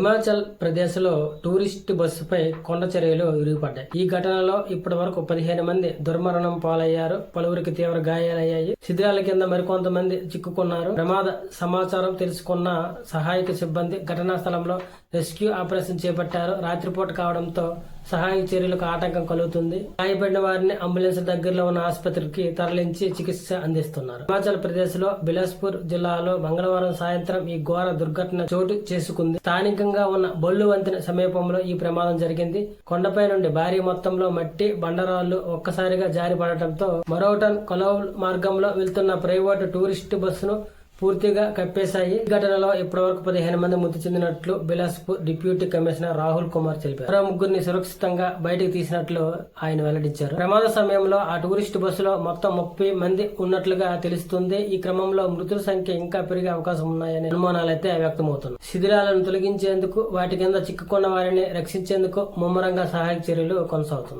హిమాచల్ ప్రదేశ్ లో టూరిస్ట్ బస్సుపై కొండ చర్యలు విరిగిపడ్డాయి. ఈ ఘటనలో ఇప్పటి వరకు 15 మంది దుర్మరణం పాలయ్యారు. పలువురికి తీవ్ర గాయాలయ్యాయి. శిథిలాల కింద మరికొంతమంది చిక్కుకున్నారు. ప్రమాద సమాచారం తెలుసుకున్న సహాయక సిబ్బంది ఘటనా స్థలంలో రెస్క్యూ ఆపరేషన్ చేపట్టారు. రాత్రిపూట కావడంతో సహాయక చర్యలకు ఆటంకం కలుగుతుంది. గాయపడిన వారిని అంబులెన్స్ దగ్గరలో ఉన్న ఆసుపత్రికి తరలించి చికిత్స అందిస్తున్నారు. హిమాచల్ ప్రదేశ్ లో బిలాస్పూర్ జిల్లాలో మంగళవారం సాయంత్రం ఈ ఘోర దుర్ఘటన చోటు చేసుకుంది. స్థానికంగా ఉన్న బొల్లు వంతెన సమీపంలో ఈ ప్రమాదం జరిగింది. కొండపై నుండి భారీ మొత్తంలో మట్టి బండరాళ్లు ఒక్కసారిగా జారిపడటంతో మరౌటన్ కొలౌల్ మార్గంలో వెళ్తున్న ప్రైవేటు టూరిస్టు బస్సును పూర్తిగా కప్పేశాయి. ఈ ఘటనలో ఇప్పటివరకు 15 మంది మృతి చెందినట్లు బిలాస్పూర్ డిప్యూటీ కమిషనర్ రాహుల్ కుమార్ తెలిపారు. మరో ముగ్గురిని సురక్షితంగా బయటకు తీసినట్లు ఆయన వెల్లడించారు. ప్రమాద సమయంలో ఆ టూరిస్టు బస్సులో మొత్తం 30 మంది ఉన్నట్లుగా తెలుస్తుంది. ఈ క్రమంలో మృతుల సంఖ్య ఇంకా పెరిగే అవకాశం ఉన్నాయనే అనుమానాలైతే వ్యక్తమవుతున్నాయి. శిథిలాలను తొలగించేందుకు వాటి కింద చిక్కుకున్న వారిని రక్షించేందుకు ముమ్మరంగా సహాయక చర్యలు కొనసాగుతున్నాయి.